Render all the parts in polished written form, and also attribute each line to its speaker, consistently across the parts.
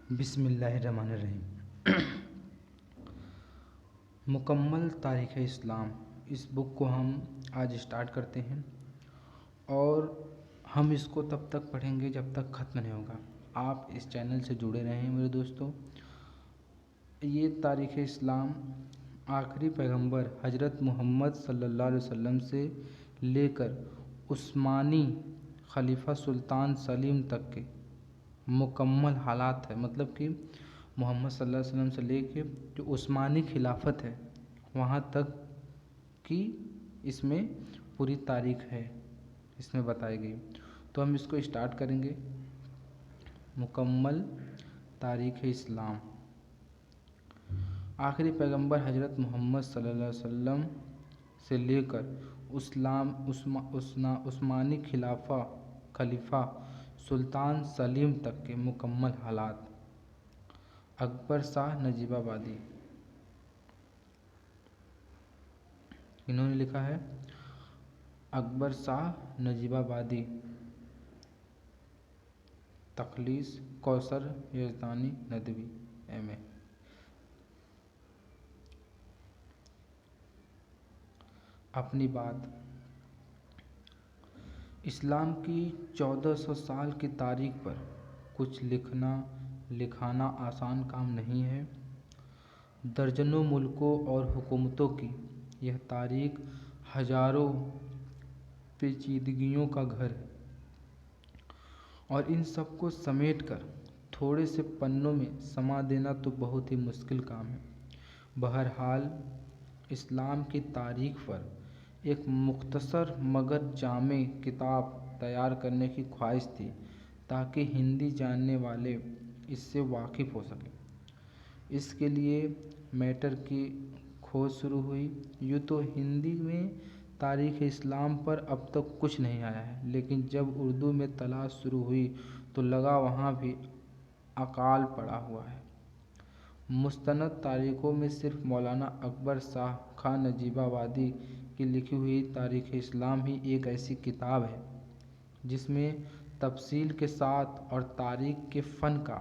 Speaker 1: बिस्मिल्लाहिर्रहमानिर्रहीम। मुकम्मल तारीख़ इस्लाम, इस बुक को हम आज स्टार्ट करते हैं और हम इसको तब तक पढ़ेंगे जब तक ख़त्म नहीं होगा। आप इस चैनल से जुड़े रहें मेरे दोस्तों। ये तारीख़ इस्लाम आखिरी पैगंबर हज़रत मोहम्मद सल्लल्लाहु अलैहि वसल्लम से लेकर उस्मानी खलीफा सुल्तान सलीम तक के मुकम्मल हालात है। मतलब कि मोहम्मद सल्लल्लाहु अलैहि वसल्लम से लेके जो उस्मानी खिलाफत है वहाँ तक की इसमें पूरी तारीख़ है, इसमें बताई गई। तो हम इसको स्टार्ट करेंगे। मुकम्मल तारीख़ इस्लाम, आखिरी पैगंबर हज़रत मोहम्मद सल्लल्लाहु अलैहि वसल्लम से लेकर उस्मानी खलीफा सुल्तान सलीम तक के मुकम्मल हालात। अकबर शाह नजीबाबादी, इन्होंने लिखा है अकबर शाह नजीबाबादी। तखलीस कौसर यज़दानी नदवी M.A। अपनी बात। इस्लाम की 1400 साल की तारीख़ पर कुछ लिखाना आसान काम नहीं है। दर्जनों मुल्कों और हुकूमतों की यह तारीख़ हज़ारों पेचीदगियों का घर है और इन सब को समेट कर थोड़े से पन्नों में समा देना तो बहुत ही मुश्किल काम है। बहरहाल इस्लाम की तारीख़ पर एक मुख्तसर मगर जामे किताब तैयार करने की ख्वाहिश थी ताकि हिंदी जानने वाले इससे वाकिफ़ हो सकें। इसके लिए मैटर की खोज शुरू हुई। यूँ तो हिंदी में तारीख़ इस्लाम पर अब तक कुछ नहीं आया है, लेकिन जब उर्दू में तलाश शुरू हुई तो लगा वहाँ भी अकाल पड़ा हुआ है। मुस्तनद तारीख़ों में सिर्फ मौलाना अकबर शाह खान नजीबाबादी की लिखी हुई तारीख़ इस्लाम ही एक ऐसी किताब है जिसमें तफसील के साथ और तारीख़ के फ़न का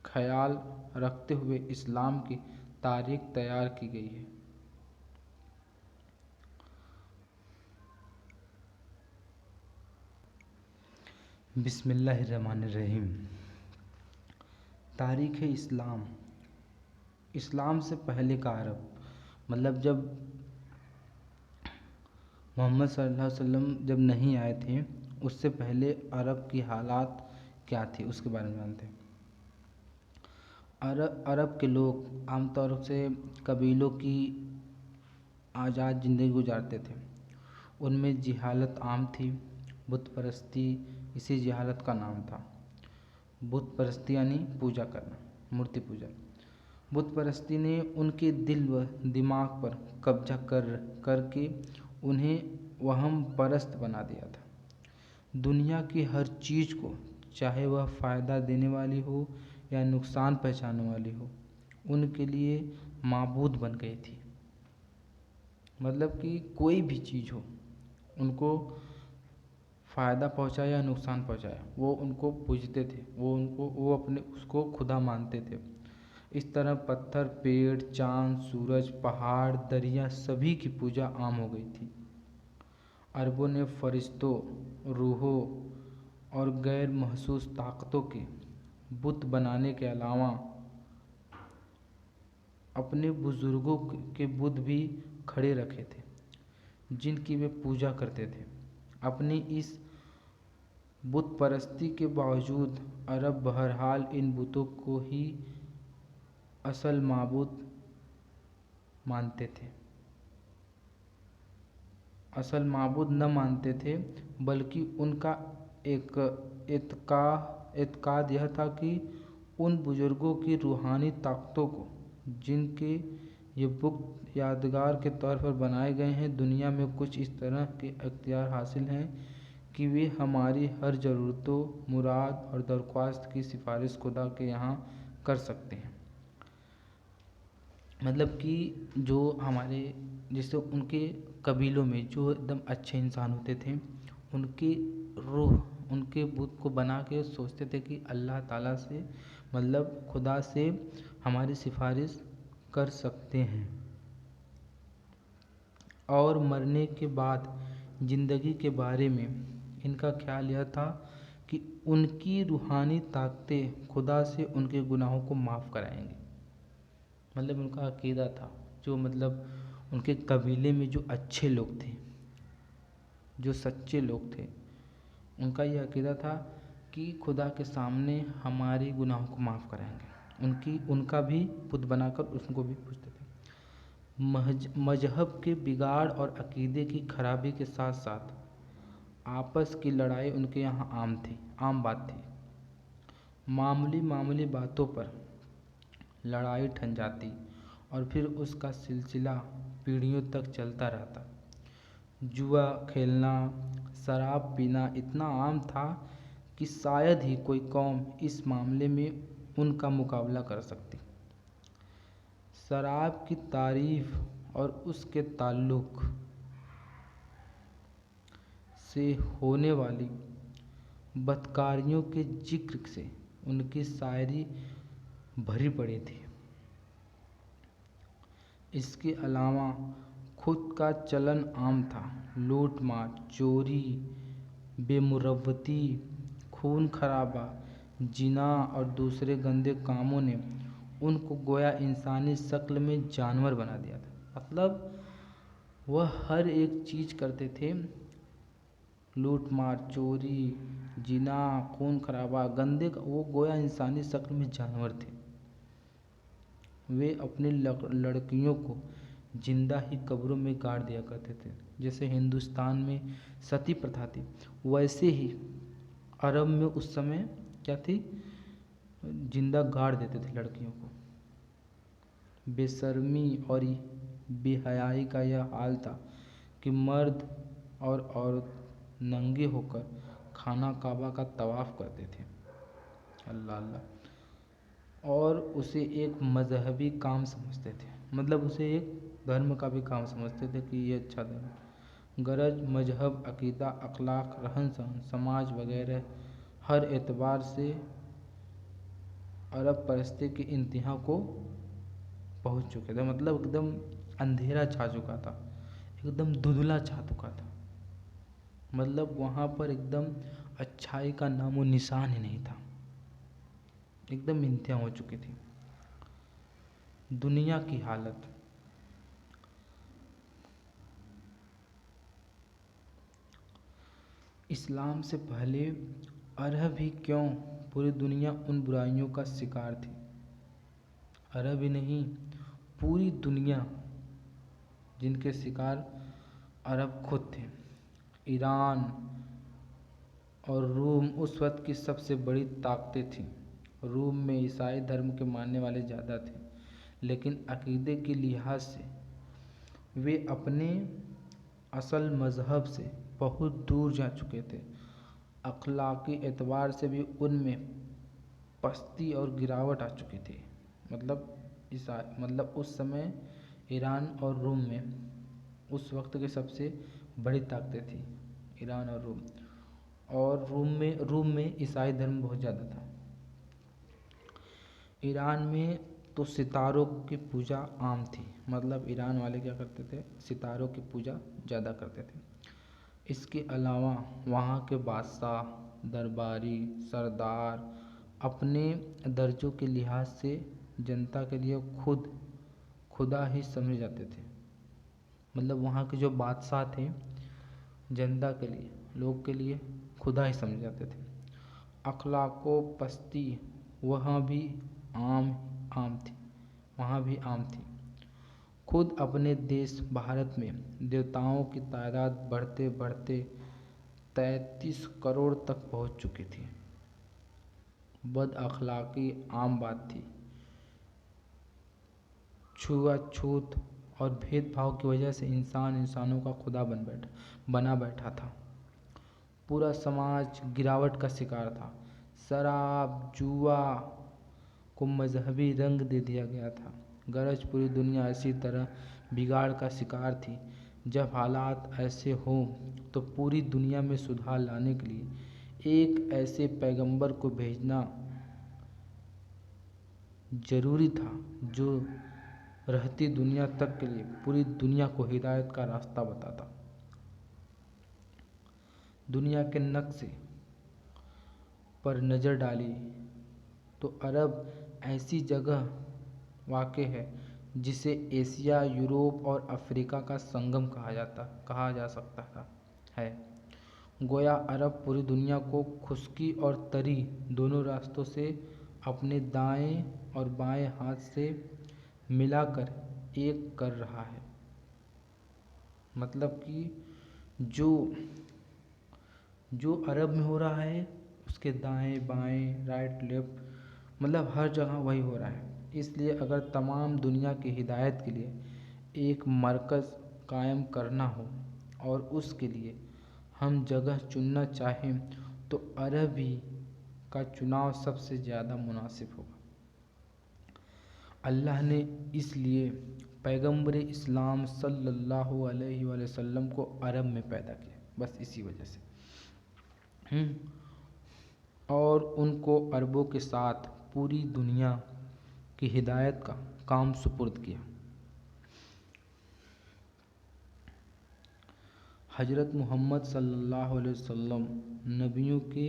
Speaker 1: ख्याल रखते हुए इस्लाम की तारीख़ तैयार की गई है। बिस्मिल्लाहिर्रहमानिर्रहीम। तारीख़ इस्लाम, इस्लाम से पहले का अरब, मतलब जब मोहम्मद सल्लल्लाहु अलैहि वसल्लम जब नहीं आए थे उससे पहले अरब की हालात क्या थी उसके बारे में जानते हैं। अरब के लोग आमतौर से कबीलों की आज़ाद ज़िंदगी गुजारते थे। उनमें जिहालत आम थी। बुत परस्ती इसी जिहालत का नाम था। बुत परस्ती यानी पूजा करना, मूर्ति पूजा। बुत परस्ती ने उनके दिल व दिमाग पर कब्जा करके उन्हें वहम परस्त बना दिया था। दुनिया की हर चीज़ को, चाहे वह फ़ायदा देने वाली हो या नुकसान पहुँचाने वाली हो, उनके लिए माबूद बन गई थी। मतलब कि कोई भी चीज़ हो, उनको फ़ायदा पहुँचाया या नुकसान पहुँचाया, वो उनको पूजते थे, वो अपने उसको खुदा मानते थे। इस तरह पत्थर, पेड़, चाँद, सूरज, पहाड़, दरिया सभी की पूजा आम हो गई थी। अरबों ने फरिश्तों, रूहों और गैर महसूस ताकतों के बुत बनाने के अलावा अपने बुज़ुर्गों के बुत भी खड़े रखे थे जिनकी वे पूजा करते थे। अपनी इस बुत परस्ती के बावजूद अरब बहरहाल इन बुतों को ही असल माबूद मानते थे। असल माबूद न मानते थे, बल्कि उनका एक एतकाद यह था कि उन बुज़ुर्गों की रूहानी ताकतों को, जिनके ये बुत यादगार के तौर पर बनाए गए हैं, दुनिया में कुछ इस तरह के अख्तियार हासिल हैं कि वे हमारी हर ज़रूरतों, मुराद और दरख्वास्त की सिफारिश खुदा के यहाँ कर सकते हैं। मतलब कि जो हमारे जैसे उनके कबीलों में जो एकदम अच्छे इंसान होते थे, उनकी रूह उनके बुत को बना के सोचते थे कि अल्लाह ताला से मतलब खुदा से हमारी सिफारिश कर सकते हैं। और मरने के बाद ज़िंदगी के बारे में इनका ख्याल यह था कि उनकी रूहानी ताकतें खुदा से उनके गुनाहों को माफ़ कराएंगे। मतलब उनका अकीदा था, जो मतलब उनके कबीले में जो अच्छे लोग थे, जो सच्चे लोग थे, उनका यह अकीदा था कि खुदा के सामने हमारे गुनाहों को माफ़ कराएंगे। उनका भी बुत बनाकर उनको भी पूछते थे। मजहब के बिगाड़ और अकीदे की खराबी के साथ साथ आपस की लड़ाई उनके यहाँ आम बात थी। मामूली बातों पर लड़ाई ठन जाती और फिर उसका सिलसिला पीढ़ियों तक चलता रहता। जुआ खेलना, शराब पीना इतना आम था कि शायद ही कोई कौम इस मामले में उनका मुकाबला कर सकती। शराब की तारीफ और उसके ताल्लुक से होने वाली बदकारियों के जिक्र से उनकी शायरी भरी पड़ी थी। इसके अलावा खुद का चलन आम था। लूट मार, चोरी, बेमुरव्वती, खून खराबा, जिना और दूसरे गंदे कामों ने उनको गोया इंसानी शक्ल में जानवर बना दिया था। मतलब वह हर एक चीज़ करते थे, लूट मार, चोरी, जिना, खून खराबा, गंदे, वो गोया इंसानी शक्ल में जानवर थे। वे अपनी लड़कियों को जिंदा ही कब्रों में गाड़ दिया करते थे। जैसे हिंदुस्तान में सती प्रथा थी, वैसे ही अरब में उस समय क्या थी, जिंदा गाड़ देते थे लड़कियों को। बेशर्मी और बेहयाई का यह हाल था कि मर्द और औरत नंगे होकर खाना काबा का तवाफ़ करते थे। अल्लाह अल्लाह। और उसे एक मजहबी काम समझते थे, मतलब उसे एक धर्म का भी काम समझते थे कि ये अच्छा धर्म। गरज मजहब, अकीदा, अखलाक, रहन सहन, समाज वगैरह हर एतबार से अरब परस्ती की इंतहा को पहुंच चुके थे। मतलब एकदम अंधेरा छा चुका था, एकदम धुंधला छा चुका था। मतलब वहाँ पर एकदम अच्छाई का नामो निशान ही नहीं था, एकदम इंतहा हो चुकी थी। दुनिया की हालत, इस्लाम से पहले अरब ही क्यों, पूरी दुनिया उन बुराइयों का शिकार थी। अरब ही नहीं, पूरी दुनिया, जिनके शिकार अरब खुद थे। ईरान और रूम उस वक्त की सबसे बड़ी ताकतें थीं। रूम में ईसाई धर्म के मानने वाले ज़्यादा थे, लेकिन अकीदे के लिहाज से वे अपने असल मज़हब से बहुत दूर जा चुके थे। अखलाकी एतबार से भी उनमें पस्ती और गिरावट आ चुकी थी। मतलब उस समय ईरान और रूम में उस वक्त की सबसे बड़ी ताकतें थी, ईरान और रूम। और रूम में ईसाई धर्म बहुत ज़्यादा था। ईरान में तो सितारों की पूजा आम थी। मतलब ईरान वाले क्या करते थे, सितारों की पूजा ज़्यादा करते थे। इसके अलावा वहाँ के बादशाह, दरबारी, सरदार अपने दर्जों के लिहाज से जनता के लिए खुदा ही समझे जाते थे। मतलब वहाँ के जो बादशाह थे, जनता के लिए, लोग के लिए खुदा ही समझे जाते थे। अखलाको पस्ती वहाँ भी आम थी, वहाँ भी आम थी। खुद अपने देश भारत में देवताओं की तादाद बढ़ते बढ़ते 33 करोड़ तक पहुँच चुकी थी। बद अखलाकी आम बात थी। छुआछूत और भेदभाव की वजह से इंसानों का खुदा बना बैठा था। पूरा समाज गिरावट का शिकार था। शराब, जुआ को मजहबी रंग दे दिया गया था। गरज पूरी दुनिया इसी तरह बिगाड़ का शिकार थी। जब हालात ऐसे हों तो पूरी दुनिया में सुधार लाने के लिए एक ऐसे पैगंबर को भेजना ज़रूरी था जो रहती दुनिया तक के लिए पूरी दुनिया को हिदायत का रास्ता बताता। दुनिया के नक्शे पर नज़र डाली तो अरब ऐसी जगह वाक़ है जिसे एशिया, यूरोप और अफ्रीका का संगम कहा जा सकता है। गोया अरब पूरी दुनिया को खुश्की और तरी दोनों रास्तों से अपने दाएं और बाएं हाथ से मिलाकर एक कर रहा है। मतलब कि जो अरब में हो रहा है उसके दाएं बाएं, राइट लेफ्ट, मतलब हर जगह वही हो रहा है। इसलिए अगर तमाम दुनिया की हिदायत के लिए एक मरकज़ कायम करना हो और उसके लिए हम जगह चुनना चाहें तो अरबी का चुनाव सबसे ज़्यादा मुनासिब होगा। अल्लाह ने इसलिए पैगंबर इस्लाम सल्लल्लाहु अलैहि वसल्लम को अरब में पैदा किया, बस इसी वजह से। और उनको अरबों के साथ पूरी दुनिया की हिदायत का काम सुपुर्द किया। हज़रत मोहम्मद सल्लल्लाहु अलैहि वसल्लम नबियों के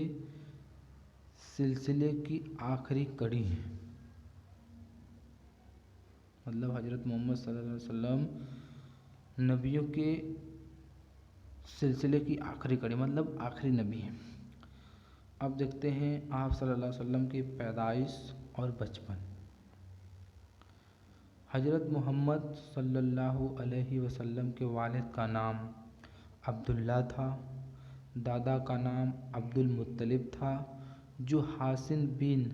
Speaker 1: सिलसिले की आखिरी कड़ी हैं। मतलब हज़रत मोहम्मद सल्लल्लाहु अलैहि वसल्लम नबियों के सिलसिले की आखिरी कड़ी, मतलब आखिरी नबी हैं। अब देखते हैं आप सल्लल्लाहु अलैहि वसल्लम की पैदाइश और बचपन। हज़रत मोहम्मद सल्लल्लाहु अलैहि वसल्लम के वालिद का नाम अब्दुल्ला था। दादा का नाम अब्दुल मुत्तलिब था, जो हासिन बिन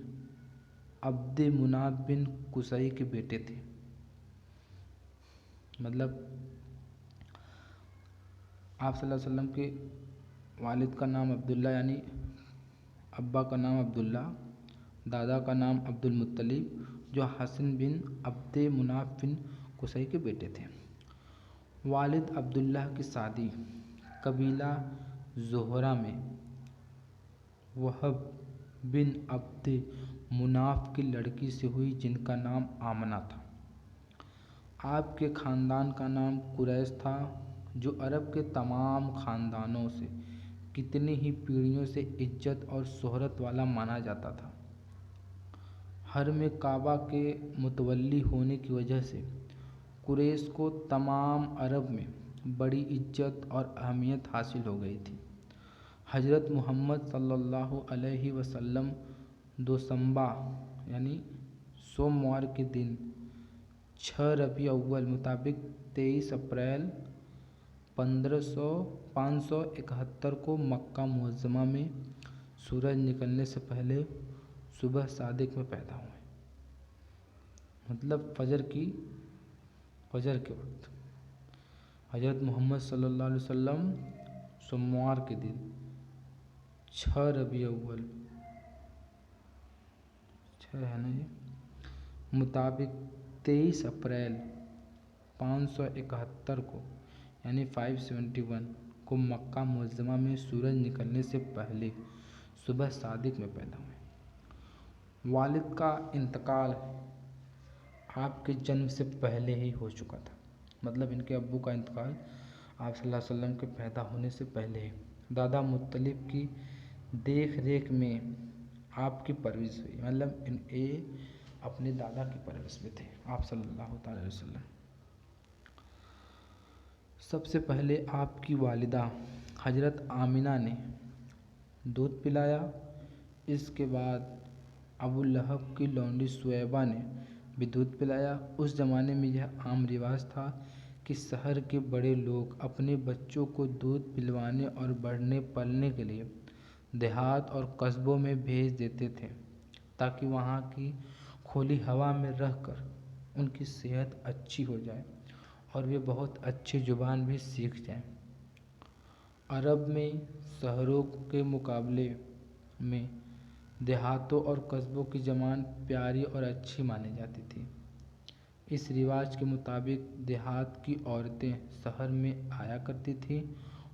Speaker 1: अब्द मुनाफ बिन कुसई के बेटे थे। मतलब आप सल्लल्लाहु अलैहि वसल्लम के वालिद का नाम अब्दुल्ला यानी अब्बा का नाम अब्दुल्ला, दादा का नाम अब्दुल मुत्तलिब, जो हासिन बिन अब्द मुनाफ बिन कुसई के बेटे थे। वालिद अब्दुल्ला की शादी कबीला ज़ोहरा में वहब बिन अब्द मुनाफ की लड़की से हुई, जिनका नाम आमना था। आपके ख़ानदान का नाम कुरैश था, जो अरब के तमाम ख़ानदानों से कितनी ही पीढ़ियों से इज्जत और शोहरत वाला माना जाता था। हर में काबा के मुतवल्ली होने की वजह से कुरैश को तमाम अरब में बड़ी इज्जत और अहमियत हासिल हो गई थी। हज़रत मोहम्मद सल्लल्लाहु अलैहि वसल्लम दोशंबा यानी सोमवार के दिन 6 रबी अव्वल मुताबिक 23 अप्रैल 571 को मक्का मुअज़्ज़मा में सूरज निकलने से पहले सुबह सादिक में पैदा हुए। मतलब फजर के वक्त हज़रत मोहम्मद सल्लल्लाहु अलैहि वसल्लम सोमवार के दिन 6 रबी अव्वल 6 है ना ये मुताबिक 23 अप्रैल 571 को यानी 571 को मक्का मुअज़्ज़मा में सूरज निकलने से पहले सुबह सादिक में पैदा हुए। वालिद का इंतकाल आपके जन्म से पहले ही हो चुका था। मतलब इनके अब्बू का इंतकाल आप सल्लल्लाहु अलैहि वसल्लम के पैदा होने से पहले ही। दादा मुत्तलिब की देख रेख में आपकी परवरिश हुई। मतलब ये अपने दादा की परवरिश में थे आप सल्लल्लाहु अलैहि वसल्लम। सबसे पहले आपकी वालिदा हज़रत आमिना ने दूध पिलाया। इसके बाद अबू लहब की लौंडी सुएबा ने भी दूध पिलाया। उस ज़माने में यह आम रिवाज था कि शहर के बड़े लोग अपने बच्चों को दूध पिलवाने और बढ़ने पलने के लिए देहात और कस्बों में भेज देते थे, ताकि वहाँ की खुली हवा में रहकर उनकी सेहत अच्छी हो जाए और वे बहुत अच्छी ज़ुबान भी सीख जाएं। अरब में शहरों के मुकाबले में देहातों और कस्बों की ज़बान प्यारी और अच्छी मानी जाती थी। इस रिवाज के मुताबिक देहात की औरतें शहर में आया करती थीं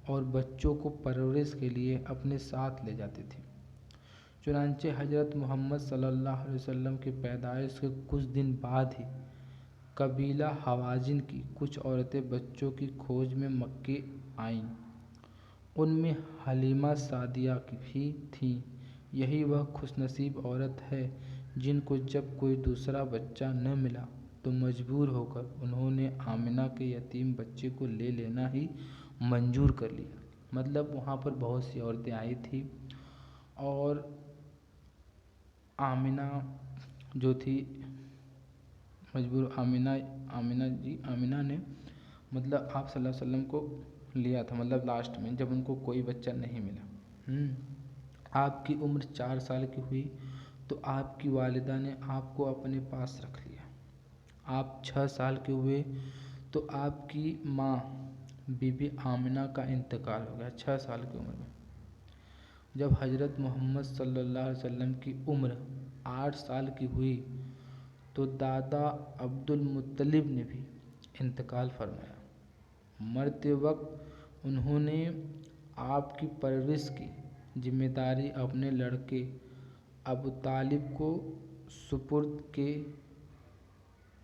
Speaker 1: और बच्चों को परवरिश के लिए अपने साथ ले जाती थी। चुनांचे हज़रत मोहम्मद सल्लल्लाहु अलैहि वसल्लम की पैदाइश के कुछ दिन बाद ही कबीला हवाज़िन की कुछ औरतें बच्चों की खोज में मक्के आईं। उनमें हलीमा सादिया भी थीं। यही वह खुशनसीब औरत है जिनको जब कोई दूसरा बच्चा न मिला तो मजबूर होकर उन्होंने आमिना के यतीम बच्चे को ले लेना ही मंजूर कर लिया। मतलब वहाँ पर बहुत सी औरतें आई थी और आमिना जो थी मजबूर आमिना ने मतलब आप सल्लल्लाहु अलैहि वसल्लम को लिया था। मतलब लास्ट में जब उनको कोई बच्चा नहीं मिला, आपकी उम्र 4 साल की हुई तो आपकी वालिदा ने आपको अपने पास रख लिया। आप 6 साल के हुए तो आपकी माँ बीबी आमिना का इंतकाल हो गया 6 साल की उम्र में। जब हज़रत मोहम्मद सल्लल्लाहु अलैहि वसल्लम की उम्र 8 साल की हुई तो दादा अब्दुल मुत्तलिब ने भी इंतकाल फरमाया। मरते वक्त उन्होंने आपकी परवरिश की जिम्मेदारी अपने लड़के अबू तालिब को सुपुर्द के,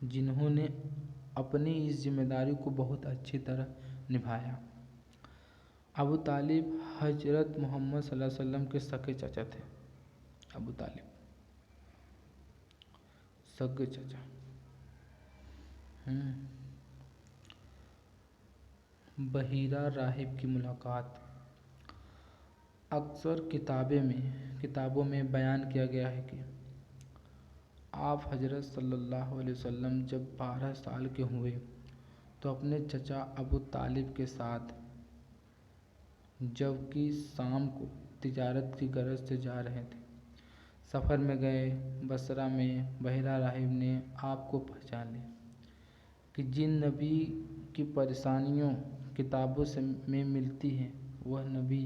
Speaker 1: जिन्होंने अपनी इस जिम्मेदारी को बहुत अच्छी तरह निभाया। अबू तालिब हज़रत मोहम्मद सल्लल्लाहु अलैहि वसल्लम के सगे चाचा थे। अबू तालिब सगे चाचा। बहीरा राहिब की मुलाकात। अक्सर किताबों में बयान किया गया है कि आप हज़रत सल्लल्लाहु अलैहि वसल्लम जब 12 साल के हुए तो अपने चचा अबू तालिब के साथ जबकि शाम को तिजारत की गरज से जा रहे थे, सफ़र में गए। बसरा में बहीरा राहिब ने आपको पहचान लिया कि जिन नबी की परेशानियों किताबों में मिलती हैं वह नबी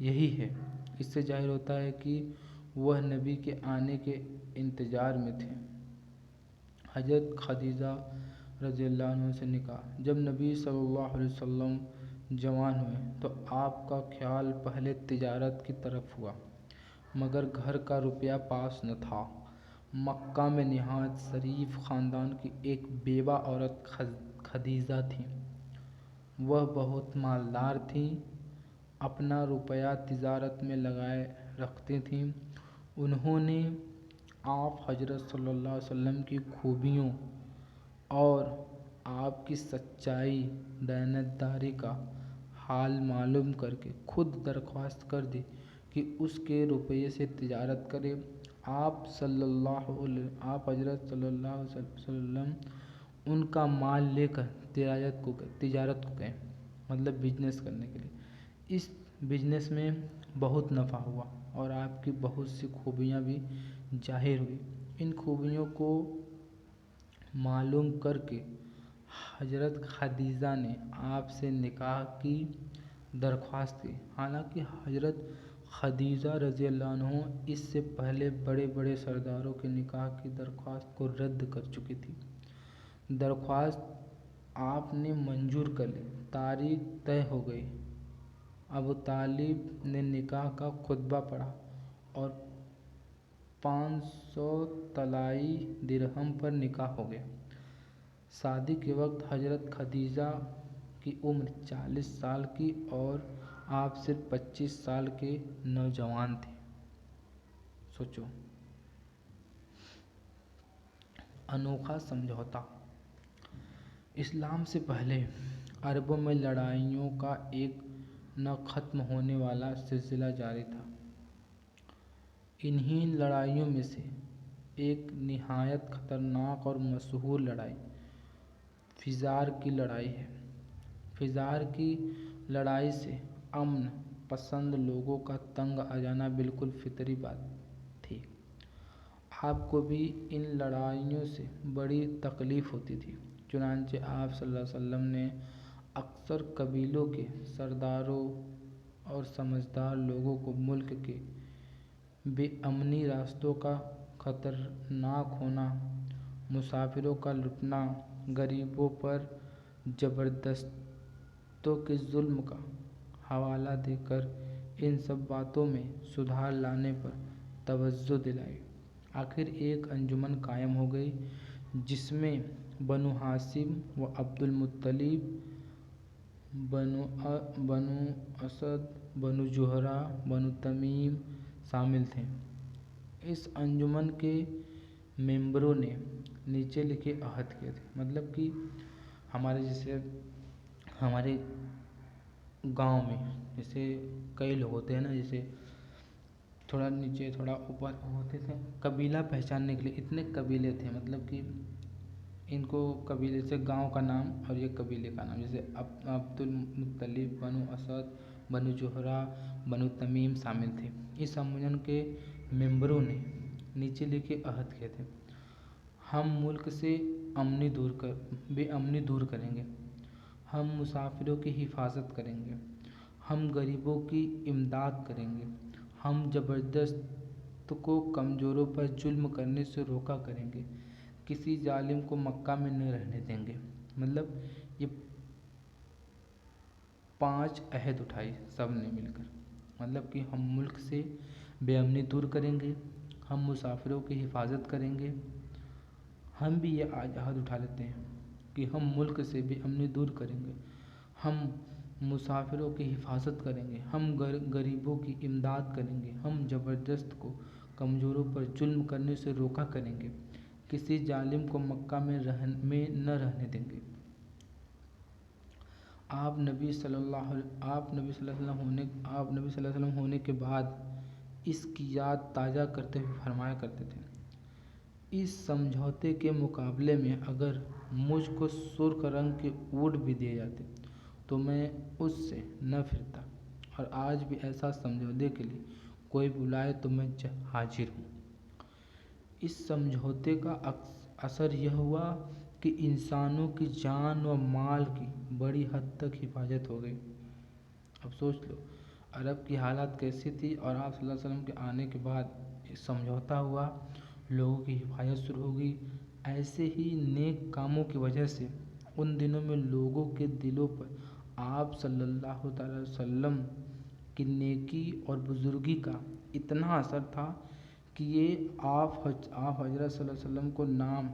Speaker 1: यही है। इससे जाहिर होता है कि वह नबी के आने के इंतज़ार में थे। हज़रत खदीजा रज़ियल्लाहु अन्हा से निकाह। जब नबी सल्लल्लाहु अलैहि वसल्लम जवान हुए तो आपका ख्याल पहले तिजारत की तरफ हुआ, मगर घर का रुपया पास न था। मक्का में निहायत शरीफ ख़ानदान की एक बेवा औरत खदीजा थी। वह बहुत मालदार थीं, अपना रुपया तिजारत में लगाए रखती थीं। उन्होंने आप हज़रत सल्लल्लाहु अलैहि वसल्लम की खूबियों और आपकी सच्चाई दयानतदारी का हाल मालूम करके खुद दरख्वास्त कर दी कि उसके रुपये से तिजारत करे। आप हज़रत सल्लल्लाहु अलैहि वसल्लम उनका माल लेकर तिजारत को गए, मतलब बिजनेस करने के लिए। इस बिजनेस में बहुत नफ़ा हुआ और आपकी बहुत सी खूबियाँ भी जाहिर हुई। इन खूबियों को मालूम करके हज़रत खदीजा ने आपसे निकाह की दरख्वास्त की। हालांकि हज़रत खदीजा रज़ियल्लाहु अन्हा इससे पहले बड़े बड़े सरदारों के निकाह की दरख्वास्त को रद्द कर चुकी थी। दरख्वास्त आपने मंजूर कर ली, तारीख तय हो गई। अबू तालिब ने निकाह का खुतबा पढ़ा और 500 तलाई दिरहम पर निकाह हो गया। शादी के वक्त हज़रत खदीजा की उम्र 40 साल की और आप सिर्फ 25 साल के नौजवान थे। सोचो। अनोखा समझौता। इस्लाम से पहले अरबों में लड़ाइयों का एक न ख़त्म होने वाला सिलसिला जारी था। इन्हीं लड़ाइयों में से एक निहायत ख़तरनाक और मशहूर लड़ाई फ़िज़ार की लड़ाई है। फ़िज़ार की लड़ाई से अमन पसंद लोगों का तंग आ जाना बिल्कुल फितरी बात थी। आपको भी इन लड़ाइयों से बड़ी तकलीफ़ होती थी। चुनांचे आप सल्लल्लाहु अलैहि वसल्लम ने अक्सर कबीलों के सरदारों और समझदार लोगों को मुल्क के बेअमनी रास्तों का खतरनाक होना, मुसाफिरों का लुटना, गरीबों पर ज़बरदस्तों के जुल्म का हवाला देकर इन सब बातों में सुधार लाने पर तवज्जो दिलाई। आखिर एक अंजुमन कायम हो गई जिसमें बनु हाशिम व अब्दुल मुत्तलिब, बनु असद, बनु जुहरा, बनु तमीम शामिल थे। इस अंजुमन के मेंबरों ने नीचे लिखे अहद किए थे। मतलब कि हमारे गांव में जैसे कई लोग होते हैं ना, जैसे थोड़ा नीचे थोड़ा ऊपर होते थे, कबीला पहचानने के लिए इतने कबीले थे। मतलब कि इनको कबीले से गांव का नाम और ये कबीले का नाम, जैसे अब्दुल मुत्तलिब, बनु असद, बनु जुहरा, बनु तमीम शामिल थे। इस सम्मेलन के मेंबरों ने नीचे लिखे अहद किए थे। हम मुल्क से बेअमनी दूर करेंगे, हम मुसाफिरों की हिफाजत करेंगे, हम गरीबों की इमदाद करेंगे, हम ज़बरदस्त को कमज़ोरों पर जुल्म करने से रोका करेंगे, किसी जालिम को मक्का में न रहने देंगे। मतलब ये 5 अहद उठाई सब ने मिलकर। मतलब कि हम मुल्क से बेअमनी दूर करेंगे, हम मुसाफिरों की हिफाजत करेंगे। हम भी ये अहद उठा लेते हैं कि हम मुल्क से बेअमनी दूर करेंगे, हम मुसाफिरों की हिफाजत करेंगे, हम गरीबों की इमदाद करेंगे, हम ज़बरदस्त को कमज़ोरों पर जुल्म करने से रोका करेंगे, किसी जालिम को मक्का में न रहने देंगे। आप नबी सल्लल्लाहु अलैहि वसल्लम होने के बाद इसकी याद ताज़ा करते हुए फरमाया करते थे, इस समझौते के मुकाबले में अगर मुझको सुर्ख रंग के ऊँट भी दिए जाते तो मैं उससे न फिरता, और आज भी ऐसा समझौते के लिए कोई बुलाए तो मैं हाजिर हूँ। इस समझौते का असर यह हुआ कि इंसानों की जान व माल की बड़ी हद तक हिफाजत हो गई। अब सोच लो अरब की हालत कैसी थी, और आप सल्लल्लाहु अलैहि वसल्लम के आने के बाद समझौता हुआ, लोगों की हिफाजत शुरू हो गई। ऐसे ही नेक कामों की वजह से उन दिनों में लोगों के दिलों पर आप सल्लल्लाहु अलैहि वसल्लम की नेकी और बुजुर्गी का इतना असर था कि ये आप हज़रत सल्लल्लाहु अलैहि वसल्लम को नाम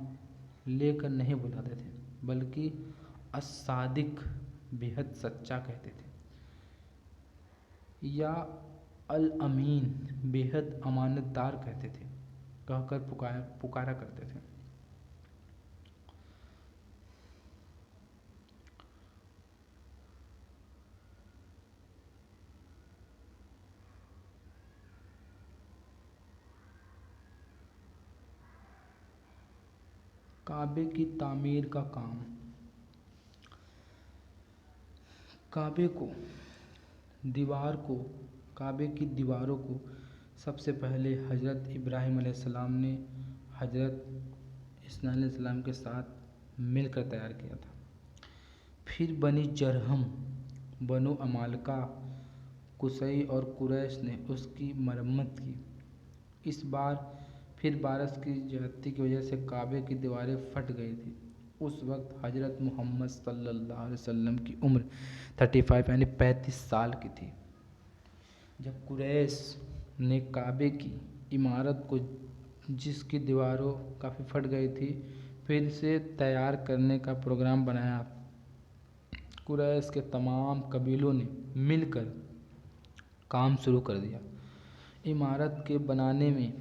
Speaker 1: लेकर नहीं बुलाते थे, बल्कि as-सादिक बेहद सच्चा कहते थे, या अल-अमीन बेहद अमानतदार कहते थे, कहकर पुकारा करते थे। काबे की तामीर का काम। काबे की दीवारों को सबसे पहले हज़रत इब्राहीम अलैहिस्सलाम ने हज़रत इस्माईल अलैहिस्सलाम के साथ मिलकर तैयार किया था। फिर बनी जरहम, बनु अमालका, कुसई और कुरैश ने उसकी मरम्मत की। इस बार फिर बारिश की ज़्यादती की वजह से काबे की दीवारें फट गई थी। उस वक्त हज़रत मोहम्मद सल्लल्लाहु अलैहि वसल्लम की उम्र 35 यानी 35 साल की थी। जब कुरैश ने काबे की इमारत को, जिसकी दीवारों काफ़ी फट गई थी, फिर से तैयार करने का प्रोग्राम बनाया, कुरैश के तमाम कबीलों ने मिलकर काम शुरू कर दिया। इमारत के बनाने में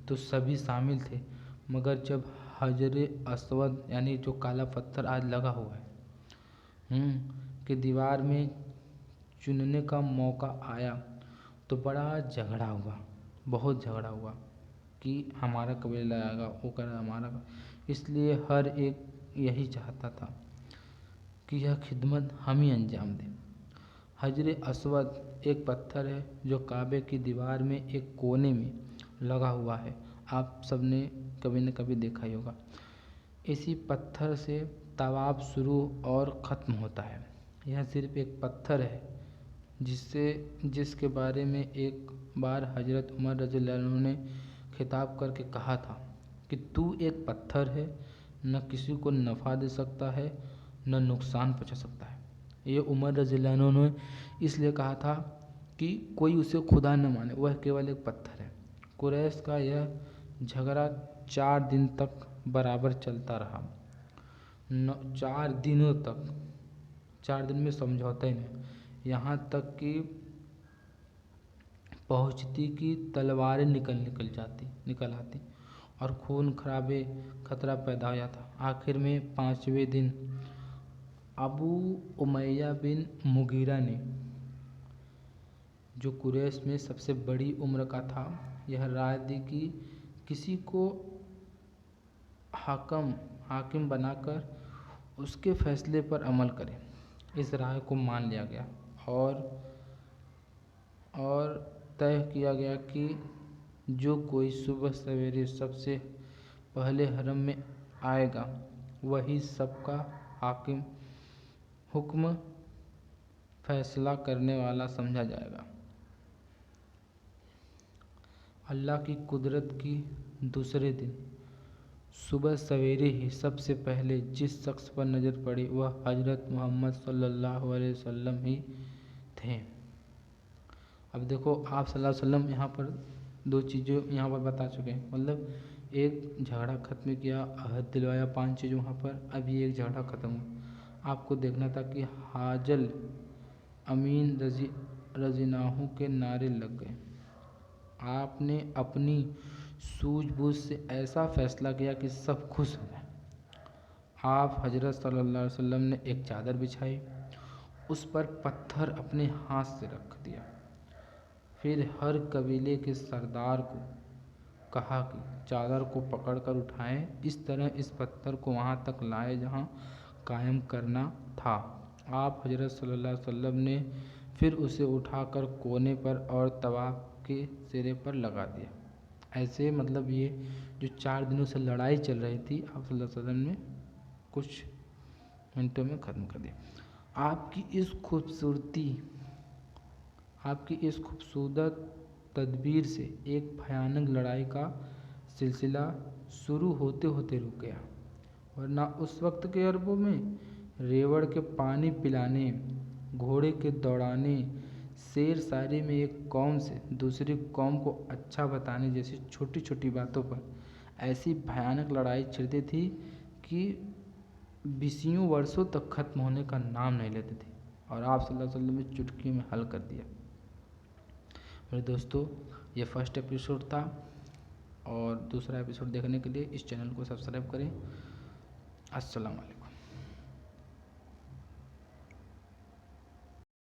Speaker 1: तो सभी शामिल थे, मगर जब हजरे अस्वद यानी जो काला पत्थर आज लगा हुआ है कि दीवार में चुनने का मौका आया तो बड़ा झगड़ा हुआ, बहुत झगड़ा हुआ कि हमारा कबीला आएगा, वो कर हमारा। इसलिए हर एक यही चाहता था कि यह खिदमत हम ही अंजाम दें। हजरे अस्वद एक पत्थर है जो काबे की दीवार में एक कोने में लगा हुआ है। आप सबने कभी न कभी देखा ही होगा। इसी पत्थर से तवाफ शुरू और ख़त्म होता है। यह सिर्फ एक पत्थर है जिसके बारे में एक बार हज़रत उमर रज़ियल्लाहु अन्हु ने खिताब करके कहा था कि तू एक पत्थर है, न किसी को नफ़ा दे सकता है न नुकसान पहुँचा सकता है। ये उमर रज़ियल्लाहु अन्हु ने इसलिए कहा था कि कोई उसे खुदा न माने, वह केवल एक पत्थर है। कुरैश का यह झगड़ा 4 दिन तक बराबर चलता रहा। 4 दिनों तक, 4 दिन में समझौता ही नहीं, यहाँ तक कि पहुँचती कि तलवारें निकल आती और खून खराबे खतरा पैदा हो जाता। आखिर में 5वें दिन अबू उमैया बिन मुगीरा ने, जो कुरैश में सबसे बड़ी उम्र का था, यह राय दी कि किसी को हाकिम बनाकर उसके फैसले पर अमल करें। इस राय को मान लिया गया और तय किया गया कि जो कोई सुबह सवेरे सबसे पहले हरम में आएगा वही सबका हाकिम, हुक्म फैसला करने वाला समझा जाएगा। अल्लाह की कुदरत की दूसरे दिन सुबह सवेरे ही सबसे पहले जिस शख्स पर नज़र पड़ी वह हज़रत मोहम्मद सल्लल्लाहु अलैहि वसल्लम ही थे। अब देखो, आप सल्लल्लाहु अलैहि वसल्लम यहाँ पर 2 चीज़ें यहाँ पर बता चुके हैं, मतलब एक झगड़ा ख़त्म किया, अहद दिलवाया, 5 चीज़ वहाँ पर। अभी एक झगड़ा ख़त्म हुआ। आपको देखना था कि हाजल अमीन रज़िनाहू के नारे लग गए। आपने अपनी सूझबूझ से ऐसा फैसला किया कि सब खुश हो गए। आप हजरत सल्लल्लाहु अलैहि वसल्लम ने एक चादर बिछाई, उस पर पत्थर अपने हाथ से रख दिया। फिर हर कबीले के सरदार को कहा कि चादर को पकड़कर उठाएं, इस तरह इस पत्थर को वहाँ तक लाए जहाँ कायम करना था। आप हजरत सल्लल्लाहु अलैहि वसल्लम ने फिर उसे उठाकर कोने पर और तवाफ के सिरे पर लगा दिया। ऐसे मतलब ये जो 4 दिनों से लड़ाई चल रही थी, आप सल्लल्लाहु अलैहि वसल्लम ने कुछ मिनटों में ख़त्म कर दिया। आपकी इस खूबसूरत तदबीर से एक भयानक लड़ाई का सिलसिला शुरू होते होते रुक गया, वरना उस वक्त के अरबों में रेवड़ के पानी पिलाने, घोड़े के दौड़ाने, शेर शायरी में एक कौम से दूसरी कौम को अच्छा बताने जैसी छोटी छोटी बातों पर ऐसी भयानक लड़ाई छिड़ती थी कि 20 वर्षों तक ख़त्म होने का नाम नहीं लेती थी, और आप सल्लल्लाहु अलैहि वसल्लम ने चुटकी में हल कर दिया। मेरे दोस्तों, ये फर्स्ट एपिसोड था, और दूसरा एपिसोड देखने के लिए इस चैनल को सब्सक्राइब करें। अस्सलाम वालेकुम।